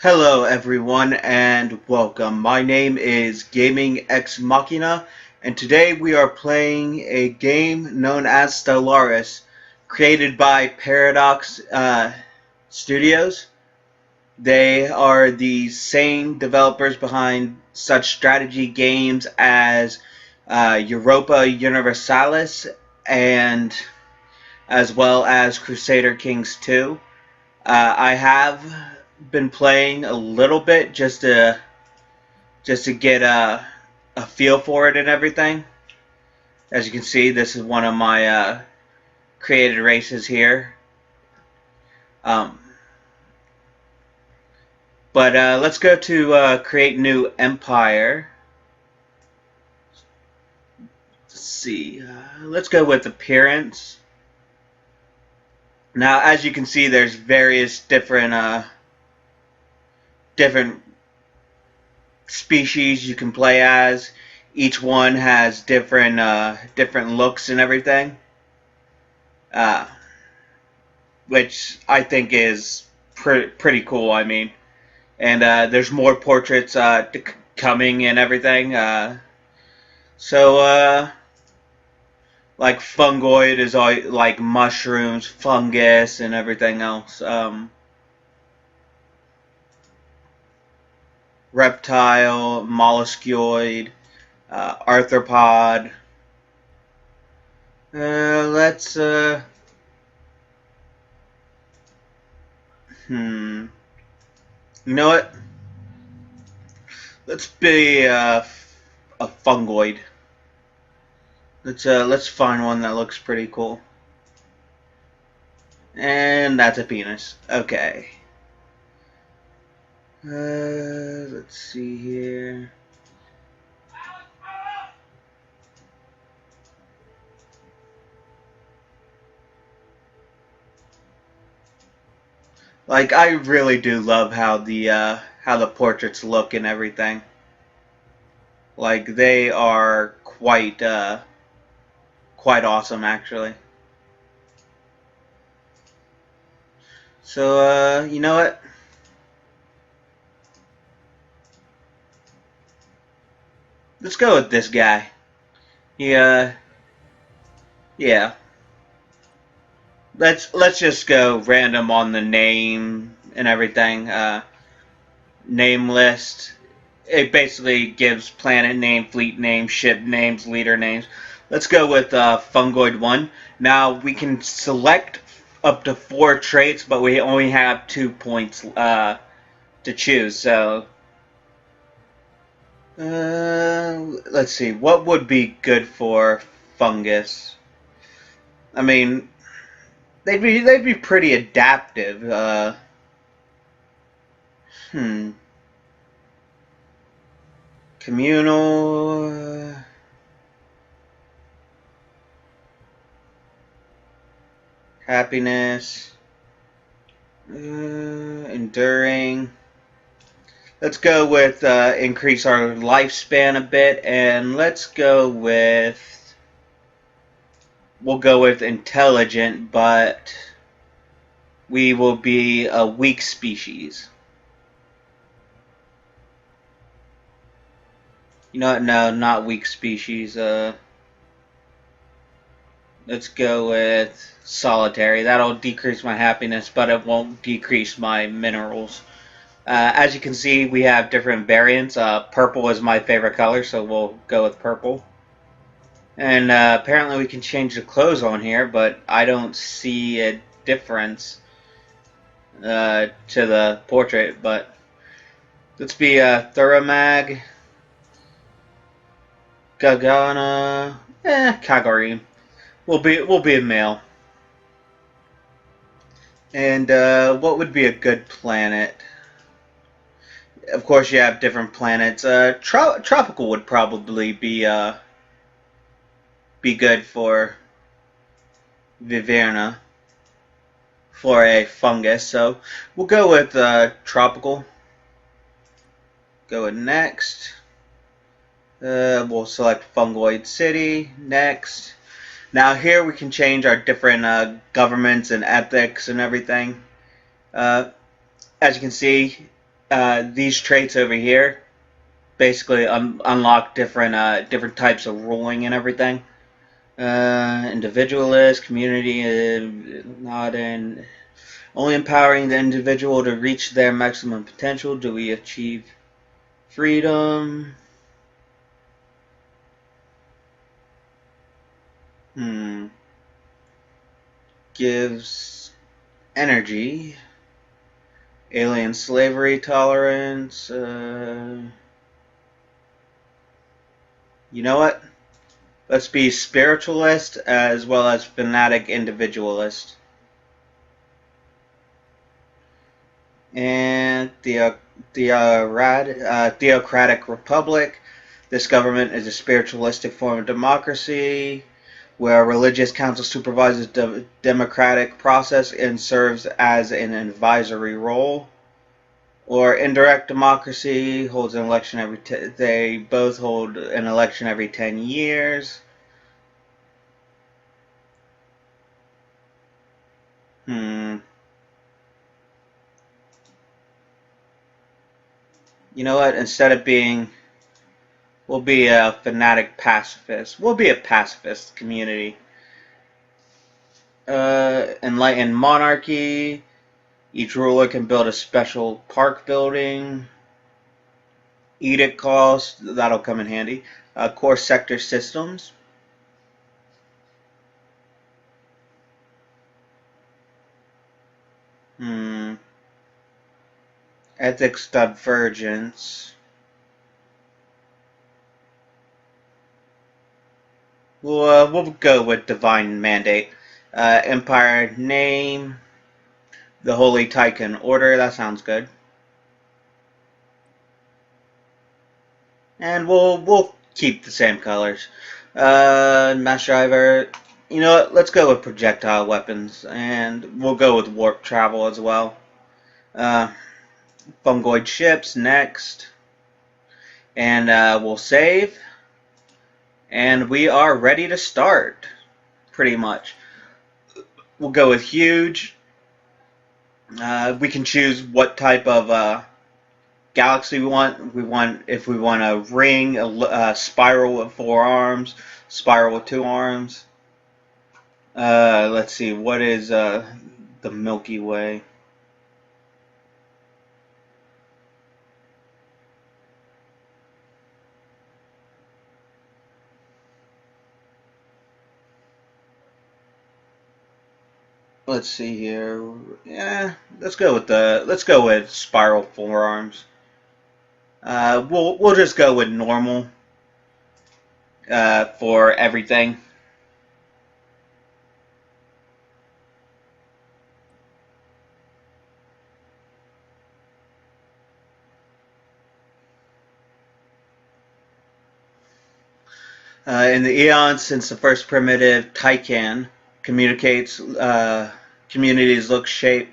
Hello everyone and welcome. My name is Gaming Ex Machina and today we are playing a game known as Stellaris, created by Paradox Studios. They are the same developers behind such strategy games as Europa Universalis and as well as Crusader Kings 2. I have been playing a little bit just to get a feel for it and everything. As you can see, this is one of my created races here. Um, but let's go to create new empire. Let's see. Let's go with appearance. Now, as you can see, there's various different species you can play as. Each one has different looks and everything, which I think is pretty cool. I mean, and there's more portraits coming and everything. So like fungoid is all like mushrooms, fungus, and everything else. Reptile, molluscoid, arthropod. Let's you know what? Let's be a fungoid. Let's find one that looks pretty cool. And that's a penis. Okay. Let's see here. Like, I really do love how the portraits look and everything. Like, they are quite awesome, actually. So you know what? Let's go with this guy. Yeah. Let's just go random on the name and everything. Name list. It basically gives planet name, fleet name, ship names, leader names. Let's go with Fungoid 1. Now we can select up to 4 traits, but we only have 2 points to choose. So let's see, what would be good for fungus? I mean, they'd be pretty adaptive. Communal. Happiness. Enduring. Let's go with increase our lifespan a bit, and we'll go with intelligent, but we will be a weak species. You know what? No, not weak species. Let's go with solitary. That'll decrease my happiness, but it won't decrease my minerals. As you can see, we have different variants. Purple is my favorite color, so we'll go with purple. And apparently we can change the clothes on here, but I don't see a difference to the portrait. But let's be Thuramag, Gagana, Kagari. We'll be a male. And what would be a good planet? Of course, you have different planets. Tropical would probably be good for Viverna, for a fungus. So we'll go with tropical. Go with next. We'll select fungoid city. Next. Now here we can change our different governments and ethics and everything. As you can see, these traits over here basically unlock different types of ruling and everything. Individualist, community, not in only empowering the individual to reach their maximum potential. Do we achieve freedom? Gives energy. Alien slavery tolerance. You know what? Let's be spiritualist as well as fanatic individualist. And theocratic republic. This government is a spiritualistic form of democracy where a religious council supervises the democratic process and serves as an advisory role. Or indirect democracy holds an election every they both hold an election every 10 years. You know what? Instead of being, we'll be a fanatic pacifist. We'll be a pacifist community. Enlightened monarchy. Each ruler can build a special park building. Edict cost, that'll come in handy. Core sector systems. Ethics divergence. We'll go with divine mandate. Empire name. The Holy Titan Order. That sounds good. And we'll keep the same colors. Mass driver. You know what? Let's go with projectile weapons, and we'll go with warp travel as well. Fungoid ships next, and we'll save, and we are ready to start. Pretty much. We'll go with huge. We can choose what type of galaxy we want. If we want a ring, a spiral with 4 arms, spiral with 2 arms. Let's see. What is the Milky Way? Let's see here. Yeah, let's go with spiral 4 arms. We'll just go with normal for everything. In the eons since the first primitive Titan communities took shape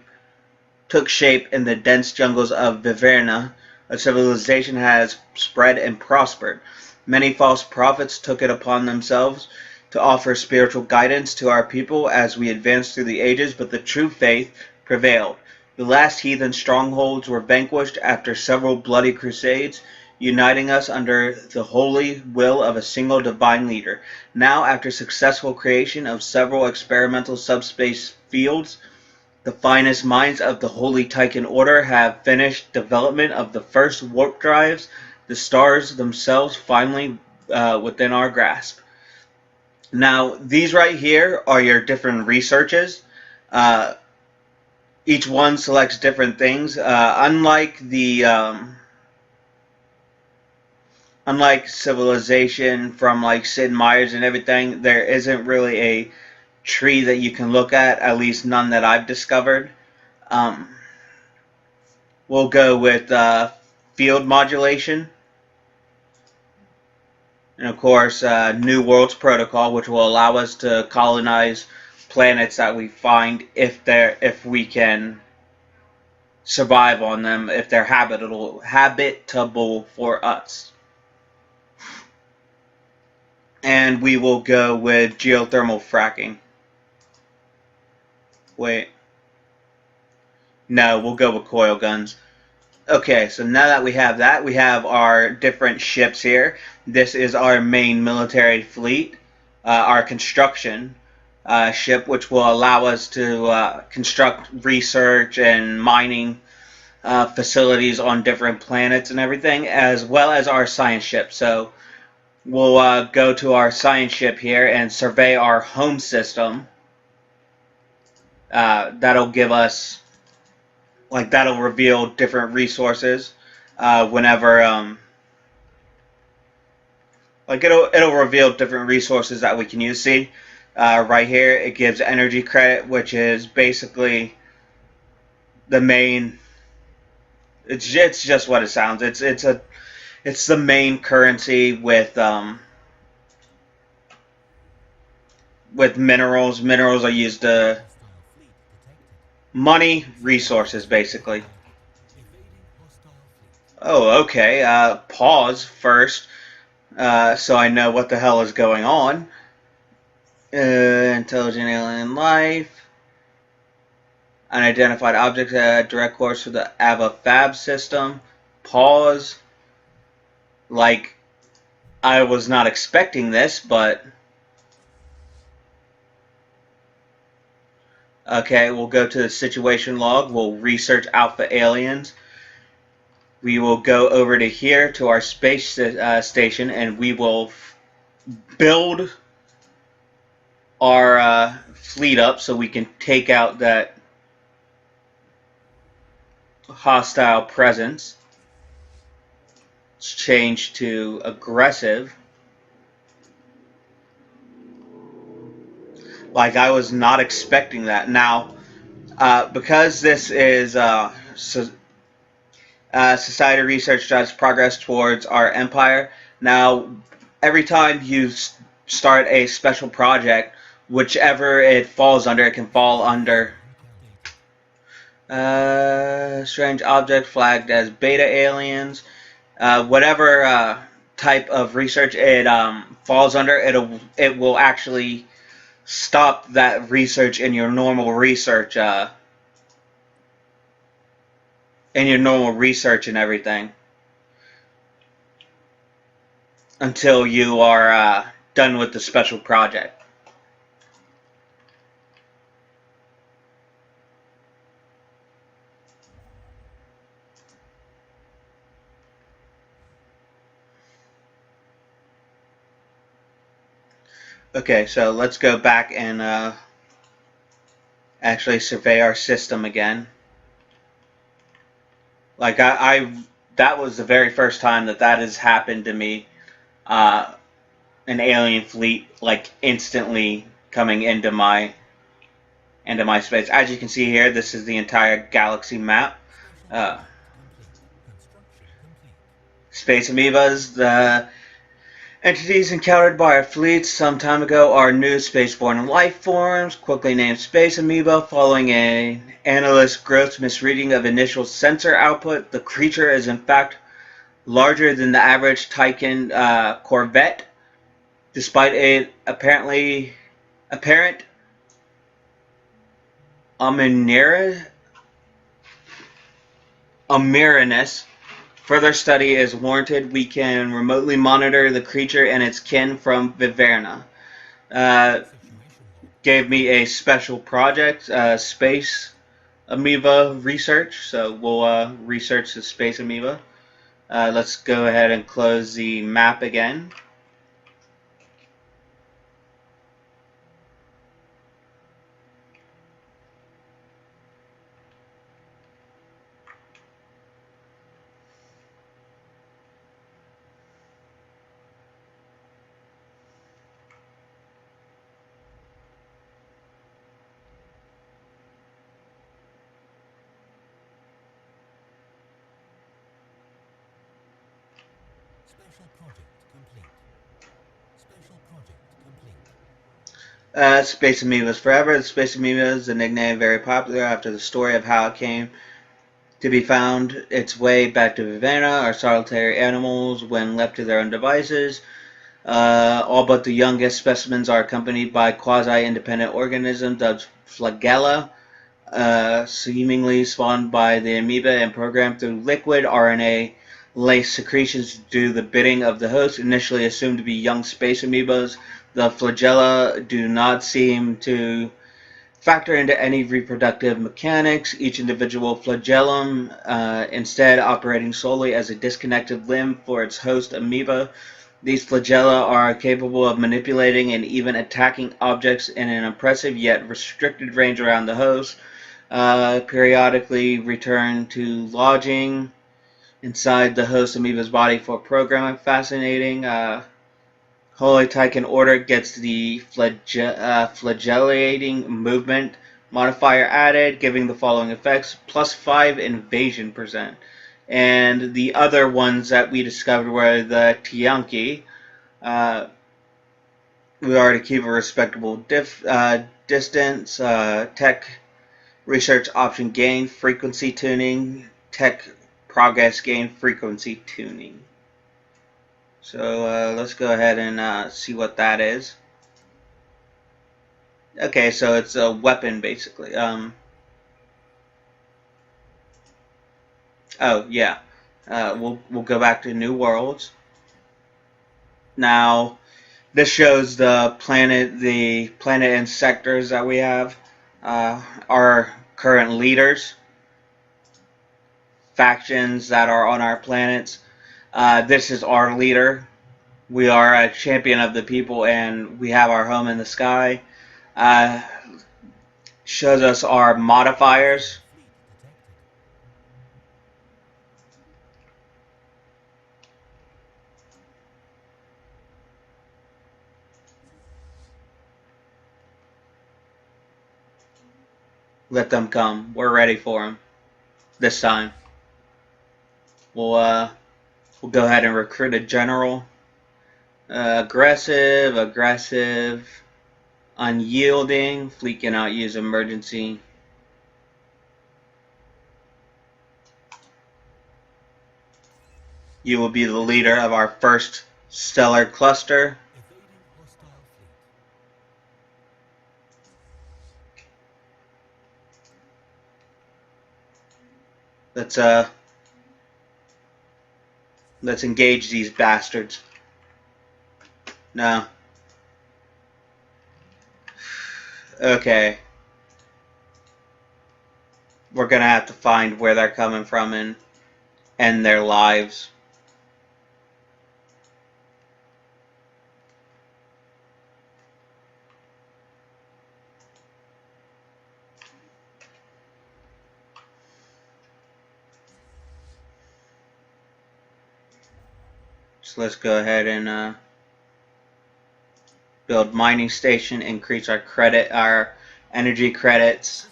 in the dense jungles of Viverna, a civilization has spread and prospered. Many false prophets took it upon themselves to offer spiritual guidance to our people as we advanced through the ages, but the true faith prevailed. The last heathen strongholds were vanquished after several bloody crusades, uniting us under the holy will of a single divine leader. Now, after successful creation of several experimental subspace fields, the finest minds of the Holy Titan Order have finished development of the first warp drives, the stars themselves finally within our grasp. Now, these right here are your different researches. Each one selects different things. Unlike Civilization from like Sid Meier's and everything, there isn't really a tree that you can look at least none that I've discovered. We'll go with field modulation. And of course, New Worlds Protocol, which will allow us to colonize planets that we find if we can survive on them, if they're habitable for us. And we will go with geothermal fracking. Wait. No, we'll go with coil guns. Okay, so now that we have our different ships here. This is our main military fleet, our construction ship, which will allow us to construct research and mining facilities on different planets and everything, as well as our science ship. So we'll go to our science ship here and survey our home system. That'll give us, like, that'll reveal different resources whenever like it'll reveal different resources that we can use. See, right here it gives energy credit, which is basically the main. It's just what it sounds. It's the main currency with minerals. Minerals are used to money, resources, basically. Oh, okay. Pause first, so I know what the hell is going on. Intelligent alien life. Unidentified objects at direct course for the Ava Fab system. Pause. Like, I was not expecting this, but okay, we'll go to the situation log. We'll research Alpha aliens. We will go over to here to our space station, and we will build our fleet up so we can take out that hostile presence. Let's change to aggressive. Like, I was not expecting that. Now, because this is society research drives progress towards our empire. Now, every time you start a special project, whichever it falls under, it can fall under strange object flagged as beta aliens. Whatever type of research it falls under, it will actually stop that research in your normal research. In your normal research and everything, until you are done with the special project. Okay, so let's go back and actually survey our system again. Like, that was the very first time that has happened to me. An alien fleet, like, instantly coming into my space. As you can see here, this is the entire galaxy map. Space amoebas, the entities encountered by our fleets some time ago are new spaceborne life forms, quickly named space amoeba. Following an analyst's gross misreading of initial sensor output, the creature is in fact larger than the average Titan corvette, despite a apparent omniriness. Further study is warranted. We can remotely monitor the creature and its kin from Viverna. Gave me a special project, space amoeba research. So we'll research the space amoeba. Let's go ahead and close the map again. Space Amoebas Forever. The Space Amoeba is a nickname very popular after the story of how it came to be found its way back to Viverna. Are solitary animals when left to their own devices. All but the youngest specimens are accompanied by quasi-independent organisms dubbed flagella. seemingly spawned by the amoeba and programmed through liquid RNA laced secretions to do the bidding of the host. Initially assumed to be young space amoebas, the flagella do not seem to factor into any reproductive mechanics, each individual flagellum instead operating solely as a disconnected limb for its host amoeba. These flagella are capable of manipulating and even attacking objects in an impressive yet restricted range around the host. Periodically return to lodging inside the host amoeba's body for programming. Fascinating. Holy Tycoon Order gets the flagellating movement modifier added, giving the following effects: +5 invasion %. And the other ones that we discovered were the Tianki. We are to keep a respectable distance. Tech research option gain, frequency tuning. Tech progress gain, frequency tuning. So let's go ahead and see what that is. Okay, so it's a weapon basically. Oh yeah, we'll go back to New Worlds. Now this shows the planet and sectors that we have. Our current leaders, factions that are on our planets. This is our leader. We are a champion of the people, and we have our home in the sky. Shows us our modifiers. Let them come. We're ready for them. This time. We'll go ahead and recruit a general. Aggressive, unyielding. Fleet cannot use emergency. You will be the leader of our first stellar cluster. Let's engage these bastards. No. Okay. We're gonna have to find where they're coming from and end their lives. So let's go ahead and build mining station, increase our energy credits.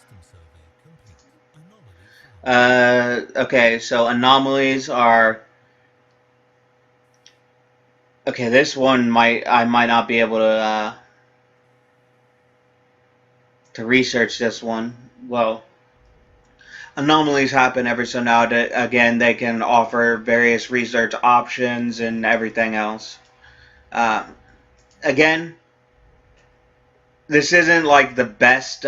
Okay, so anomalies are. Okay, this one I might not be able to research this one. Well, anomalies happen every so now. Again, they can offer various research options and everything else. Again, this isn't like the best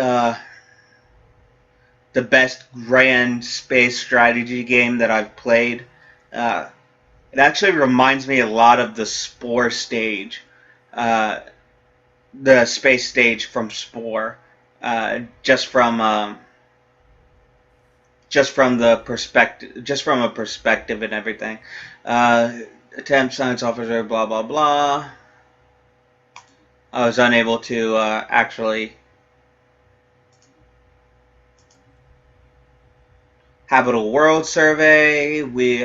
grand space strategy game that I've played. It actually reminds me a lot of the Spore stage, the space stage from Spore, just from a perspective and everything. Attempt science officer, blah blah blah. I was unable to actually. Habitable world survey. We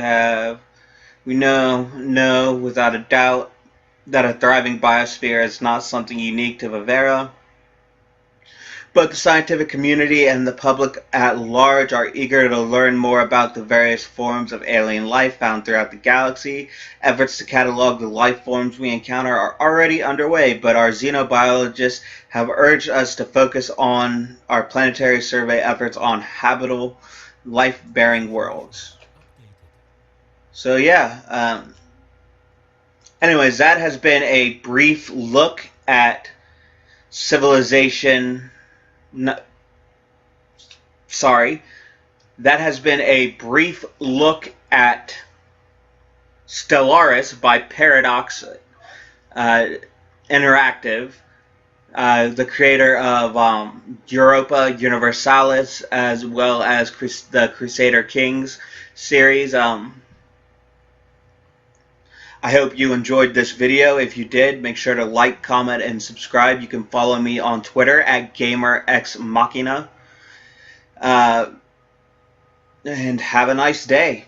know without a doubt that a thriving biosphere is not something unique to Vivera. But the scientific community and the public at large are eager to learn more about the various forms of alien life found throughout the galaxy. Efforts to catalog the life forms we encounter are already underway, but our xenobiologists have urged us to focus on our planetary survey efforts on habitable life-bearing worlds. So yeah, anyways, that has been a brief look at Civilization sorry, that has been a brief look at Stellaris by Paradox Interactive, the creator of Europa Universalis, as well as the Crusader Kings series. I hope you enjoyed this video. If you did, make sure to like, comment, and subscribe. You can follow me on Twitter at GamerXMachina. And have a nice day.